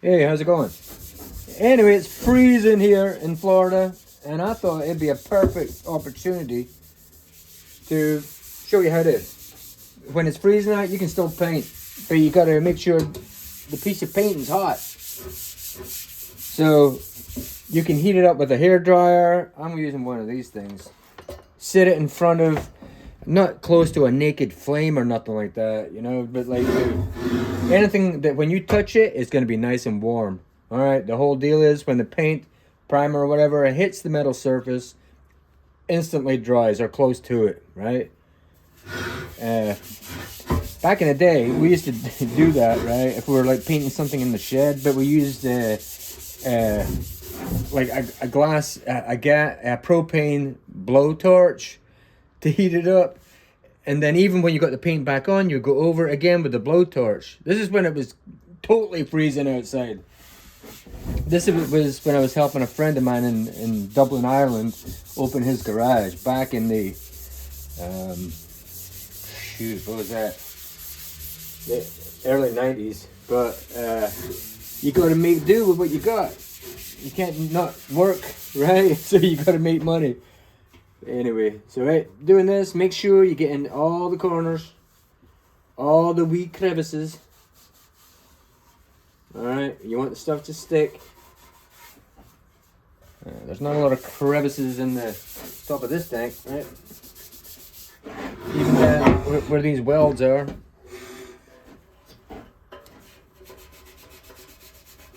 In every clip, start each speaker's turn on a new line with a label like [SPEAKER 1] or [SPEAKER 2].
[SPEAKER 1] Hey, how's it going? Anyway, it's freezing here in Florida, and I thought it'd be a perfect opportunity to show you how it is. When it's freezing out, you can still paint, but you gotta make sure the piece of paint is hot. So you can heat it up with a hairdryer. I'm using one of these things. Sit it in front of, not close to a naked flame or nothing like that, you know, but like anything that when you touch it, it's gonna be nice and warm. All right, the whole deal is when the paint, primer or whatever, it hits the metal surface, instantly dries or close to it, right? Back in the day, we used to do that, right? If we were like painting something in the shed, but we used like a propane blowtorch to heat it up. And then even when you got the paint back on, you go over it again with the blowtorch. This is when it was totally freezing outside. This was when I was helping a friend of mine in Dublin, Ireland, open his garage back in the, what was that? The early 90s. But you got to make do with what you got. You can't not work, right? So you got to make money. Anyway, so right, doing this, make sure you get in all the corners, all the wee crevices. Alright, you want the stuff to stick. There's not a lot of crevices in the top of this tank, right? Even where these welds are.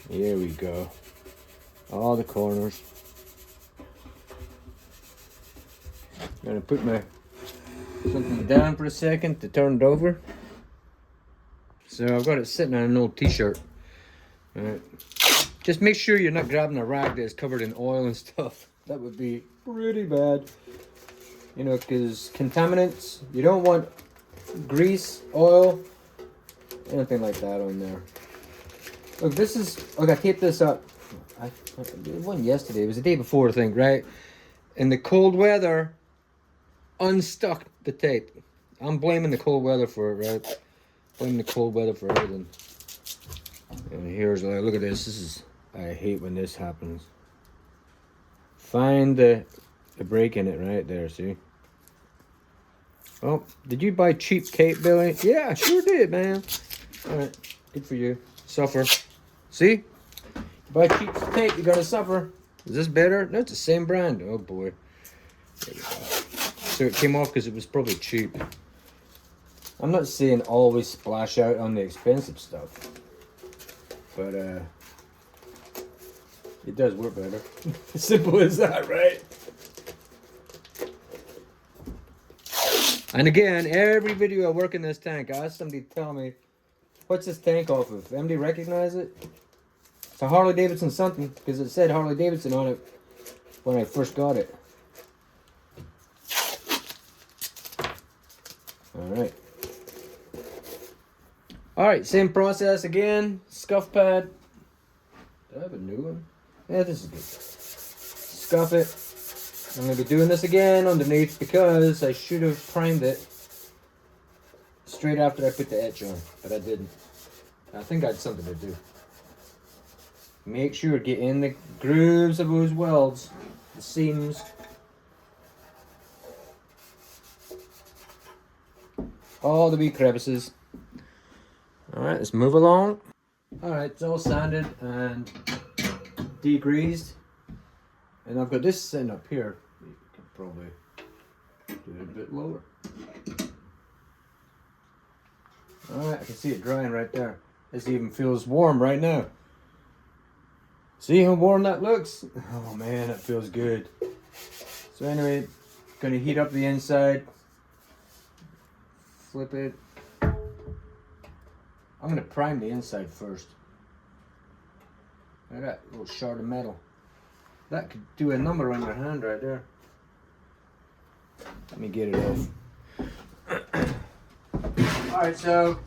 [SPEAKER 1] Here we go. All the corners. I'm gonna put my something down for a second to turn it over. So I've got it sitting on an old t-shirt. Alright. Just make sure you're not grabbing a rag that's covered in oil and stuff. That would be pretty bad. You know, because contaminants, you don't want grease, oil, anything like that on there. Look, this is, look, I taped this up. It wasn't yesterday, it was the day before, I think, right? In the cold weather, unstuck the tape. I'm blaming the cold weather for it, right? Blaming the cold weather for everything. And here's, look at this. This is, I hate when this happens. Find the break in it right there, see? Oh, did you buy cheap tape, Billy? Yeah, I sure did, man. Alright, good for you. Suffer. See? You buy cheap tape, you're gonna suffer. Is this better? No, it's the same brand. Oh boy. There we go. So it came off because it was probably cheap. I'm not saying always splash out on the expensive stuff. But it does work better. Simple as that, right? And again, every video I work in this tank, I ask somebody to tell me, what's this tank off of? Anybody recognize it? It's a Harley Davidson something, because it said Harley Davidson on it when I first got it. Alright. Alright, same process again. Scuff pad. Do I have a new one? Yeah, this is good. Scuff it. I'm going to be doing this again underneath because I should have primed it straight after I put the etch on, but I didn't. I think I had something to do. Make sure to get in the grooves of those welds, the seams. All the wee crevices. Alright, let's move along. Alright, it's all sanded and degreased. And I've got this sitting up here. You can probably do it a bit lower. Alright, I can see it drying right there. This even feels warm right now. See how warm that looks? Oh man, it feels good. So anyway, gonna heat up the inside. Flip it. I'm gonna prime the inside first. Look at that little shard of metal. That could do a number on your hand right there. Let me get it off. Alright, so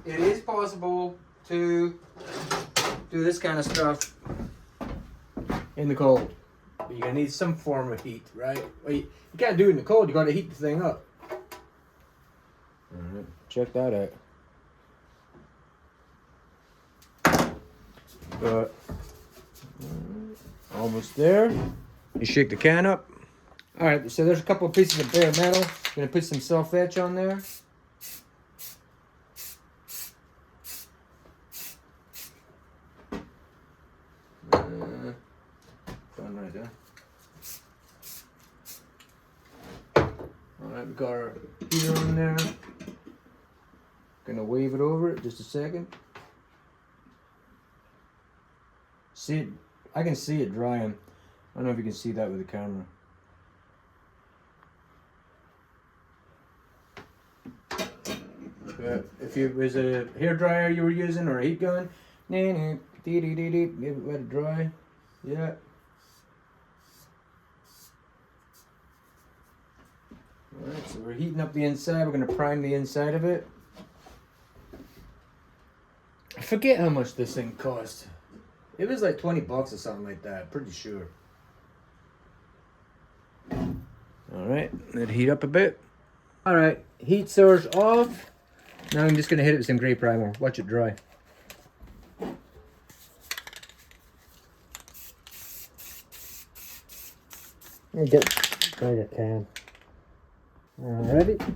[SPEAKER 1] it is possible to do this kind of stuff in the cold. But you're gonna need some form of heat, right? Well, you can't do it in the cold, you gotta heat the thing up. Alright, check that out. but almost there. You shake the can up. All right, so there's a couple of pieces of bare metal. I'm gonna put some self-etch on there. Done right there. All right, we got our heater on there. Gonna wave it over it just a second. See it? I can see it drying. I don't know if you can see that with the camera. But if it was a hairdryer you were using or a heat gun, let it dry. Yeah. Alright, so we're heating up the inside. We're going to prime the inside of it. I forget how much this thing cost. It was like 20 bucks or something like that, pretty sure. Alright, let it heat up a bit. Alright, heat source off. Now I'm just going to hit it with some gray primer. Watch it dry. You get dry you can. Alrighty.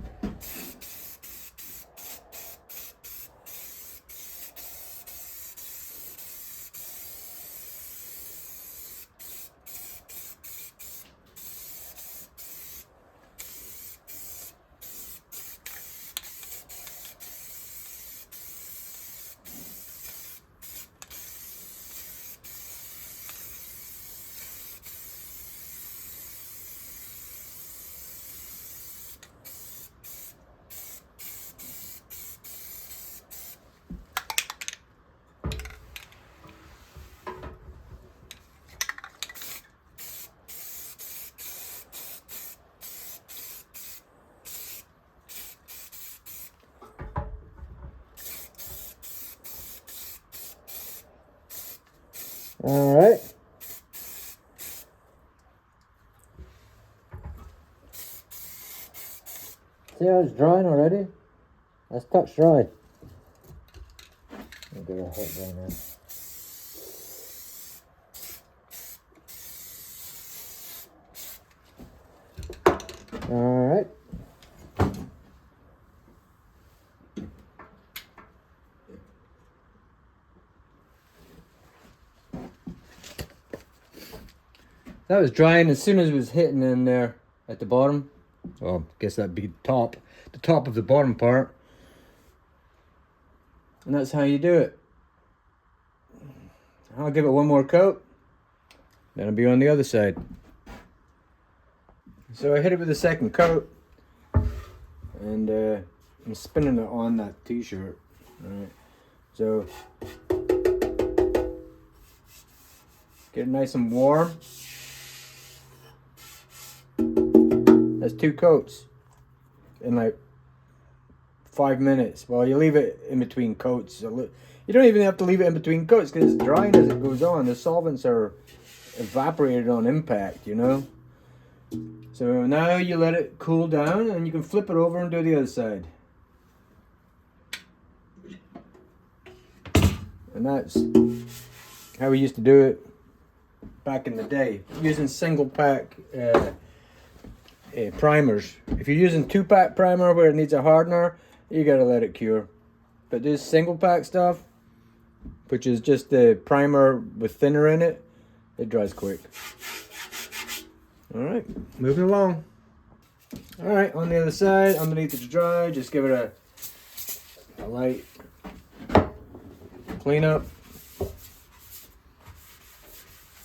[SPEAKER 1] All right. See how it's drying already? That's touch dry. I'll give it a hot dry now. All right. That was drying as soon as it was hitting in there at the bottom. Well, I guess that'd be the top of the bottom part. And that's how you do it. I'll give it one more coat. Then I'll be on the other side. So I hit it with the second coat. And I'm spinning it on that t-shirt. Alright. So get it nice and warm. That's 2 coats in like 5 minutes. Well, you leave it in between coats. You don't even have to leave it in between coats because it's drying as it goes on. The solvents are evaporated on impact, you know. So now you let it cool down and you can flip it over and do the other side. And that's how we used to do it back in the day, using single pack primers. If you're using 2-pack primer where it needs a hardener, you gotta let it cure. But this single pack stuff, which is just the primer with thinner in it, it dries quick. Alright, moving along. Alright, on the other side, underneath it's dry, just give it a light clean up.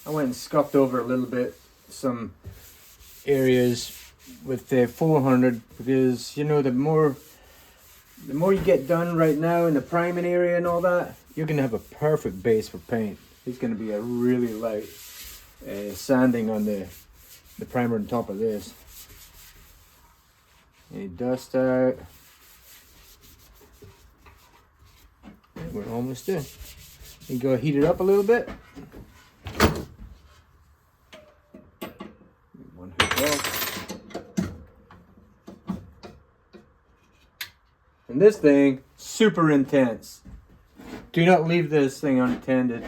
[SPEAKER 1] I went and scuffed over a little bit some areas with the 400 because, you know, the more you get done right now in the priming area and all that, you're gonna have a perfect base for paint. It's gonna be a really light sanding on the primer on top of this. Any dust out. And we're almost done. You go heat it up a little bit. One hook off. And this thing, super intense. Do not leave this thing unattended.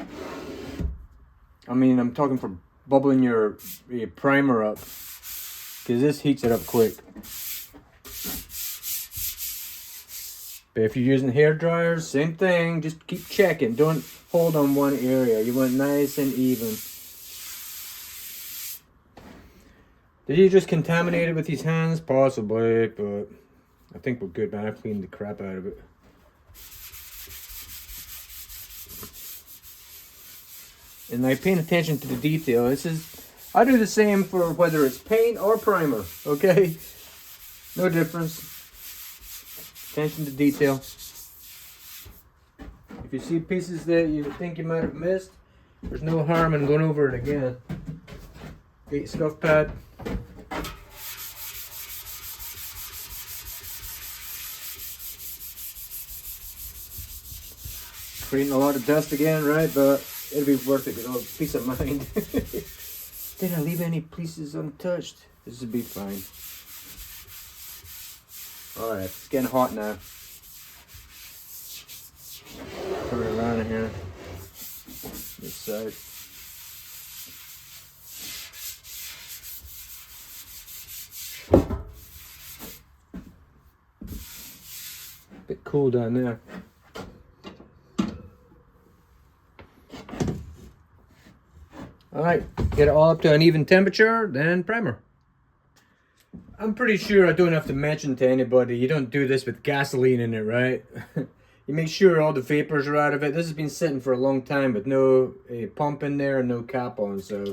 [SPEAKER 1] I mean, I'm talking for bubbling your primer up, because this heats it up quick. But if you're using hair dryers, same thing. Just keep checking. Don't hold on one area. You want nice and even. Did you just contaminate it with these hands? Possibly, but I think we're good, man. I cleaned the crap out of it. And like, paying attention to the detail. I do the same for whether it's paint or primer, okay? No difference. Attention to detail. If you see pieces that you think you might have missed, there's no harm in going over it again. Get your scuff pad. Creating a lot of dust again, right? But it'll be worth it, because peace of mind. Did I leave any pieces untouched? This will be fine. Alright, it's getting hot now. Turn it around here. This side. Bit cool down there. Alright, get it all up to an even temperature, then primer. I'm pretty sure I don't have to mention to anybody, you don't do this with gasoline in it, right? You make sure all the vapors are out of it. This has been sitting for a long time with no pump in there and no cap on, so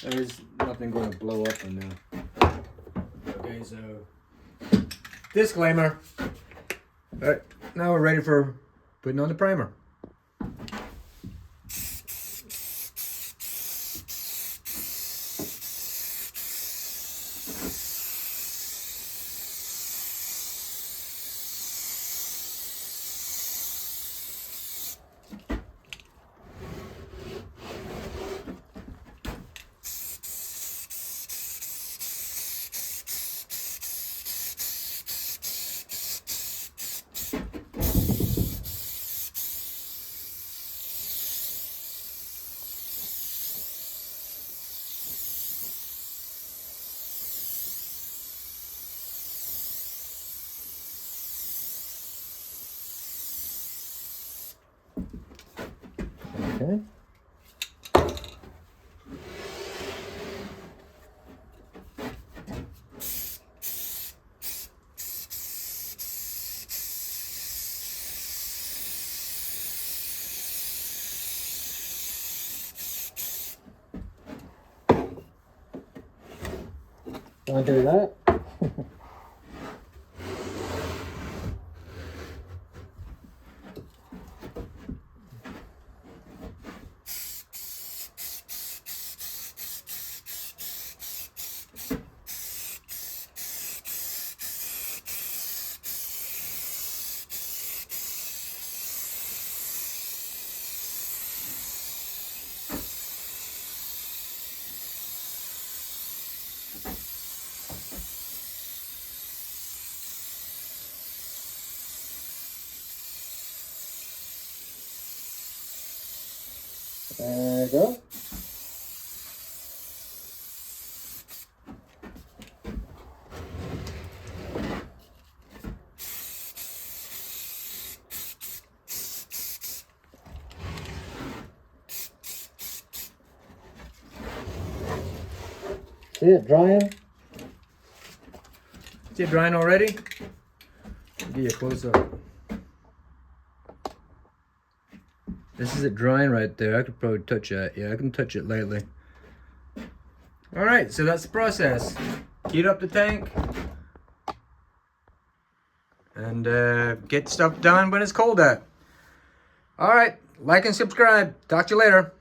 [SPEAKER 1] there's nothing going to blow up in there. Okay, so disclaimer. Alright, now we're ready for putting on the primer. Okay. Want to do that? There you go. See it drying? See it drying already? I'll give you a close up. This is it drying right there. I could probably touch that. Yeah, I can touch it lightly. Alright, so that's the process. Heat up the tank. And get stuff done when it's cold out. Alright, like and subscribe. Talk to you later.